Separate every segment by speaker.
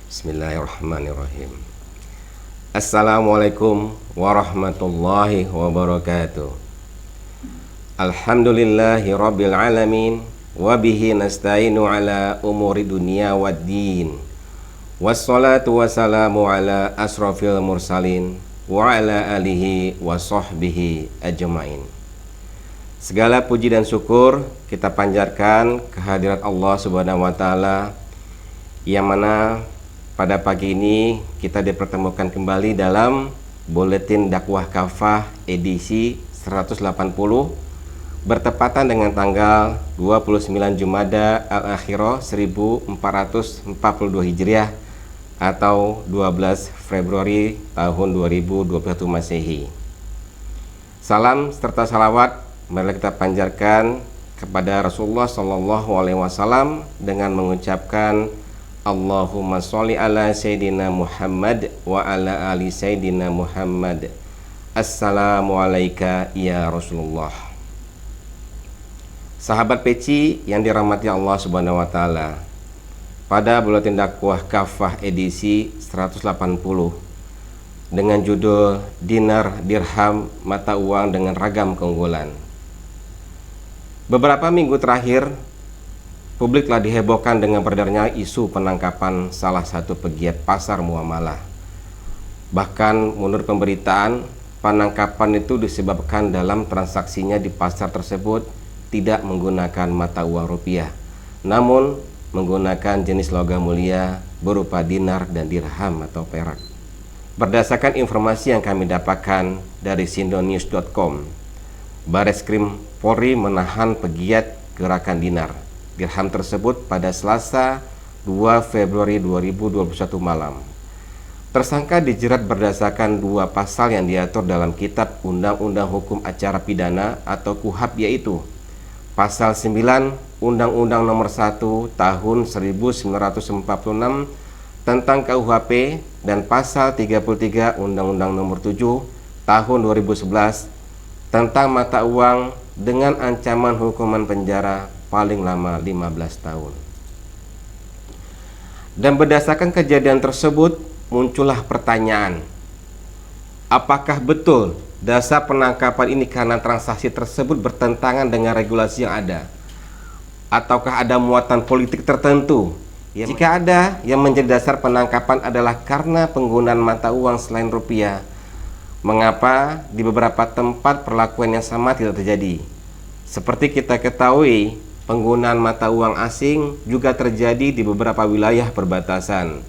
Speaker 1: Bismillahirrahmanirrahim. Assalamualaikum warahmatullahi wabarakatuh. Alhamdulillahi rabbil alamin, wabihi nasta'inu ala umuri dunia waddin, wassalatu wassalamu ala asrafil mursalin wa ala alihi wa sahbihi ajmain. Segala puji dan syukur kita panjatkan kehadirat Allah Subhanahu wa taala, yang mana pada pagi ini kita dipertemukan kembali dalam Buletin Dakwah Kafah edisi 180, bertepatan dengan tanggal 29 Jumada Al-Akhirah 1442 Hijriah atau 12 Februari tahun 2021 Masehi. Salam serta salawat mari kita panjatkan kepada Rasulullah SAW dengan mengucapkan Allahumma sholli ala Sayyidina Muhammad wa ala ali Sayyidina Muhammad. Assalamualaikum ya Rasulullah. Sahabat peci yang dirahmati Allah Subhanahu wa taala, pada Buletin Dakwah Kafah edisi 180 dengan judul Dinar Dirham Mata Uang dengan Ragam Keunggulan. Beberapa minggu terakhir publik telah dihebohkan dengan beredarnya isu penangkapan salah satu pegiat pasar muamalah. Bahkan menurut pemberitaan, penangkapan itu disebabkan dalam transaksinya di pasar tersebut tidak menggunakan mata uang rupiah, namun menggunakan jenis logam mulia berupa dinar dan dirham atau perak. Berdasarkan informasi yang kami dapatkan dari sindonews.com, Bareskrim Polri menahan pegiat gerakan dinar dirham tersebut pada Selasa 2 Februari 2021 malam. Tersangka dijerat berdasarkan dua pasal yang diatur dalam Kitab Undang-Undang Hukum Acara Pidana atau KUHP, yaitu Pasal 9 Undang-Undang Nomor 1 Tahun 1946 tentang KUHP dan Pasal 33 Undang-Undang Nomor 7 Tahun 2011 tentang mata uang dengan ancaman hukuman penjara paling lama 15 tahun. Dan berdasarkan kejadian tersebut muncullah pertanyaan, apakah betul dasar penangkapan ini karena transaksi tersebut bertentangan dengan regulasi yang ada, ataukah ada muatan politik tertentu? Jika ada, yang menjadi dasar penangkapan adalah karena penggunaan mata uang selain rupiah, mengapa di beberapa tempat perlakuan yang sama tidak terjadi? Seperti kita ketahui, penggunaan mata uang asing juga terjadi di beberapa wilayah perbatasan.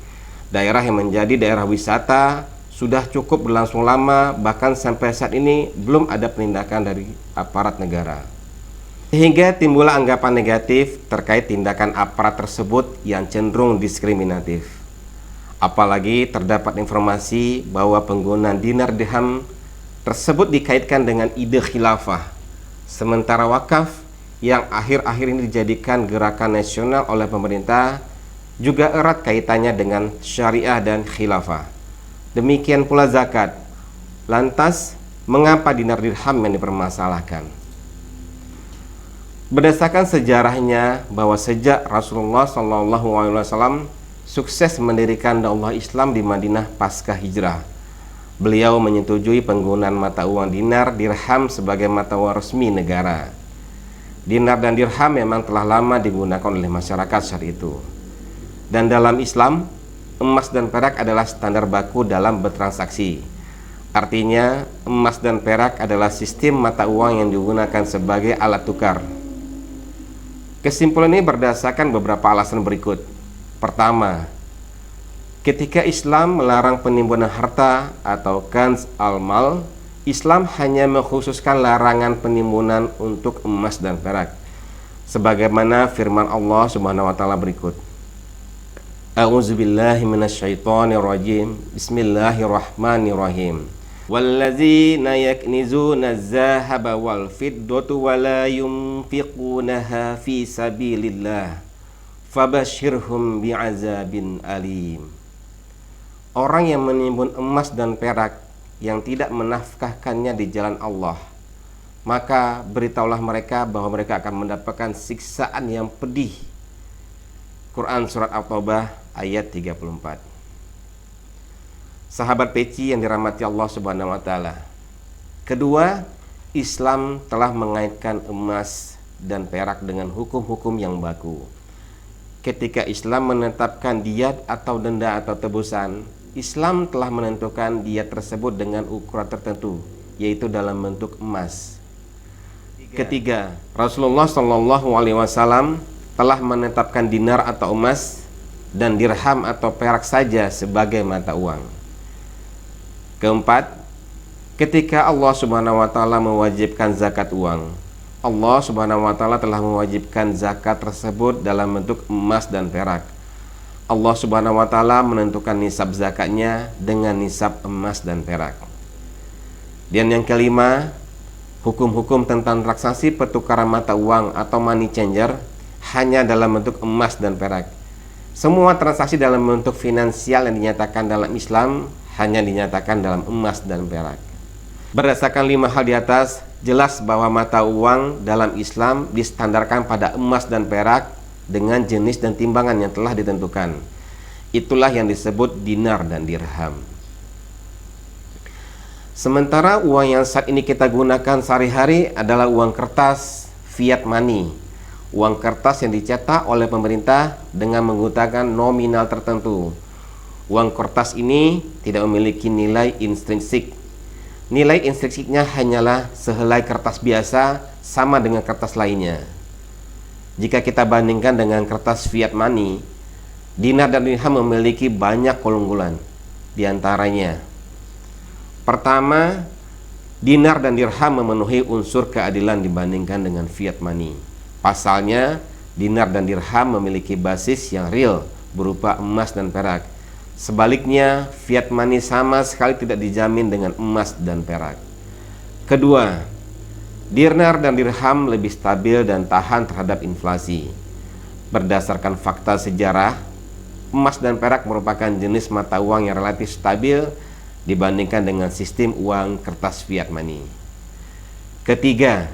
Speaker 1: Daerah yang menjadi daerah wisata sudah cukup berlangsung lama, bahkan sampai saat ini belum ada penindakan dari aparat negara. Sehingga timbullah anggapan negatif terkait tindakan aparat tersebut yang cenderung diskriminatif. Apalagi terdapat informasi bahwa penggunaan dinar dirham tersebut dikaitkan dengan ide khilafah, sementara wakaf yang akhir-akhir ini dijadikan gerakan nasional oleh pemerintah juga erat kaitannya dengan syariah dan khilafah. Demikian pula zakat. Lantas, mengapa dinar dirham yang dipermasalahkan? Berdasarkan sejarahnya bahwa sejak Rasulullah SAW sukses mendirikan daulah Islam di Madinah pasca hijrah, beliau menyetujui penggunaan mata uang dinar dirham sebagai mata uang resmi negara. Dinar dan dirham memang telah lama digunakan oleh masyarakat saat itu. Dan dalam Islam, emas dan perak adalah standar baku dalam bertransaksi. Artinya, emas dan perak adalah sistem mata uang yang digunakan sebagai alat tukar. Kesimpulan ini berdasarkan beberapa alasan berikut. Pertama, ketika Islam melarang penimbunan harta atau kanz al-mal, Islam hanya mengkhususkan larangan penimbunan untuk emas dan perak, sebagaimana firman Allah Subhanahu wa taala berikut. A'udzubillahi minasyaitonirrajim. Bismillahirrahmanirrahim. Walladzina yaknizuna az-zahaba wal fiddata wa la yunfiqunaha fi sabilillah fabashshirhum bi'adzabin alim. Orang yang menimbun emas dan perak yang tidak menafkahkannya di jalan Allah, maka beritahulah mereka bahwa mereka akan mendapatkan siksaan yang pedih. Quran Surat At-Taubah ayat 34. Sahabat peci yang dirahmati Allah Subhanahu wa Ta'ala, kedua, Islam telah mengaitkan emas dan perak dengan hukum-hukum yang baku. Ketika Islam menetapkan diat atau denda atau tebusan, Islam telah menentukan diat tersebut dengan ukuran tertentu, yaitu dalam bentuk emas. Ketiga, Rasulullah Shallallahu Alaihi Wasallam telah menetapkan dinar atau emas dan dirham atau perak saja sebagai mata uang. Keempat, ketika Allah Subhanahu wa Ta'ala mewajibkan zakat uang, Allah Subhanahu wa Ta'ala telah mewajibkan zakat tersebut dalam bentuk emas dan perak. Allah Subhanahu wa Ta'ala menentukan nisab zakatnya dengan nisab emas dan perak. Dan yang kelima, hukum-hukum tentang transaksi pertukaran mata uang atau money changer hanya dalam bentuk emas dan perak. Semua transaksi dalam bentuk finansial yang dinyatakan dalam Islam hanya dinyatakan dalam emas dan perak. Berdasarkan 5 hal di atas, jelas bahwa mata uang dalam Islam distandarkan pada emas dan perak dengan jenis dan timbangan yang telah ditentukan. Itulah yang disebut dinar dan dirham. Sementara uang yang saat ini kita gunakan sehari-hari adalah uang kertas fiat money, uang kertas yang dicetak oleh pemerintah dengan menggunakan nominal tertentu. Uang kertas ini tidak memiliki nilai intrinsik. Nilai intrinsiknya hanyalah sehelai kertas biasa sama dengan kertas lainnya. Jika kita bandingkan dengan kertas fiat money, dinar dan dirham memiliki banyak keunggulan. Di antaranya, pertama, dinar dan dirham memenuhi unsur keadilan dibandingkan dengan fiat money. Pasalnya, dinar dan dirham memiliki basis yang real berupa emas dan perak. Sebaliknya, fiat money sama sekali tidak dijamin dengan emas dan perak. Kedua, dinar dan dirham lebih stabil dan tahan terhadap inflasi. Berdasarkan fakta sejarah, emas dan perak merupakan jenis mata uang yang relatif stabil dibandingkan dengan sistem uang kertas fiat money. Ketiga,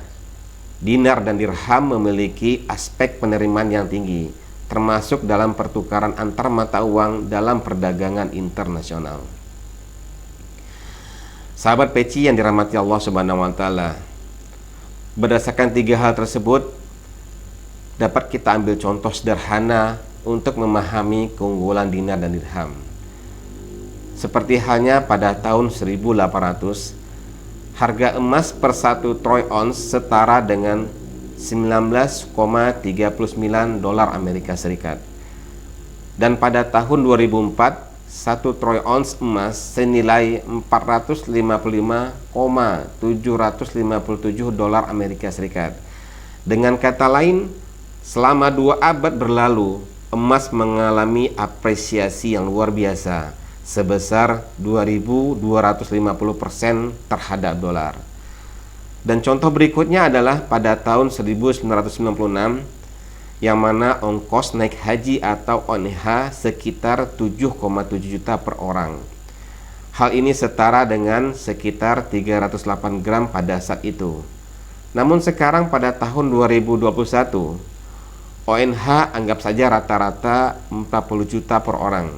Speaker 1: dinar dan dirham memiliki aspek penerimaan yang tinggi, termasuk dalam pertukaran antar mata uang dalam perdagangan internasional. Sahabat peci yang dirahmati Allah Subhanahu wa Ta'ala, berdasarkan 3 hal tersebut dapat kita ambil contoh sederhana untuk memahami keunggulan dinar dan dirham. Seperti halnya pada tahun 1800, harga emas per 1 troy ounce setara dengan 19,39 dolar Amerika Serikat. Dan pada tahun 2004, 1 troy ounce emas senilai 455,757 dolar Amerika Serikat. Dengan kata lain, selama 2 abad berlalu, emas mengalami apresiasi yang luar biasa sebesar 2.250% terhadap dolar. Dan contoh berikutnya adalah pada tahun 1996, yang mana ongkos naik haji atau ONH sekitar 7,7 juta per orang. Hal ini setara dengan sekitar 308 gram pada saat itu. Namun sekarang pada tahun 2021, ONH anggap saja rata-rata 40 juta per orang.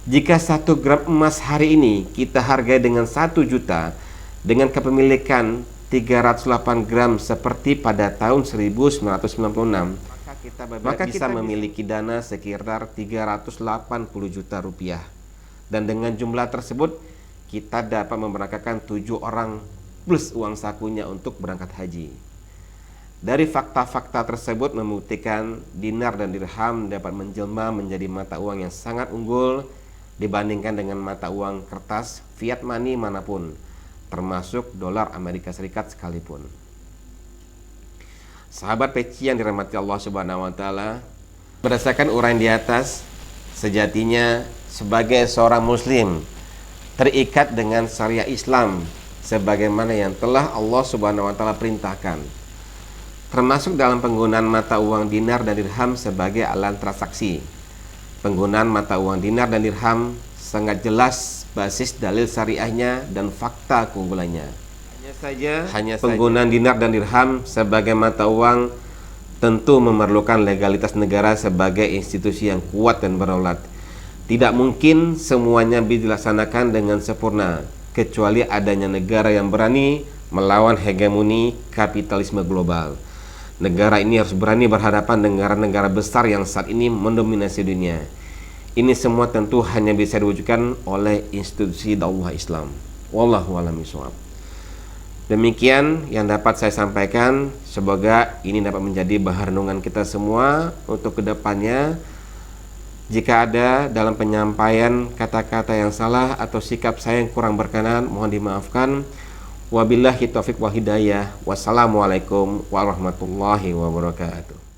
Speaker 1: Jika 1 gram emas hari ini kita hargai dengan 1 juta dengan kepemilikan 308 gram seperti pada tahun 1996, maka kita memiliki dana sekitar 380 juta rupiah. Dan dengan jumlah tersebut kita dapat memberangkatkan 7 orang plus uang sakunya untuk berangkat haji. Dari fakta-fakta tersebut membuktikan dinar dan dirham dapat menjelma menjadi mata uang yang sangat unggul dibandingkan dengan mata uang kertas fiat money manapun, termasuk dolar Amerika Serikat sekalipun. Sahabat peci yang dirahmati Allah Subhanahu wa Ta'ala, berdasarkan uraian di atas, sejatinya sebagai seorang muslim terikat dengan syariat Islam sebagaimana yang telah Allah Subhanahu wa Ta'ala perintahkan, termasuk dalam penggunaan mata uang dinar dan dirham sebagai alat transaksi. Penggunaan mata uang dinar dan dirham sangat jelas basis dalil syariahnya dan fakta keunggulannya. Hanya saja penggunaan dinar dan dirham sebagai mata uang tentu memerlukan legalitas negara sebagai institusi yang kuat dan berdaulat. Tidak mungkin semuanya bisa dilaksanakan dengan sempurna, kecuali adanya negara yang berani melawan hegemoni kapitalisme global. Negara ini harus berani berhadapan dengan negara-negara besar yang saat ini mendominasi dunia. Ini semua tentu hanya bisa diwujudkan oleh institusi dakwah Islam. Wallahu a'lam bishawab. Demikian yang dapat saya sampaikan. Semoga ini dapat menjadi bahan renungan kita semua untuk kedepannya. Jika ada dalam penyampaian kata-kata yang salah atau sikap saya yang kurang berkenan, mohon dimaafkan. Wabillahi taufiq wal hidayah. Wassalamualaikum warahmatullahi wabarakatuh.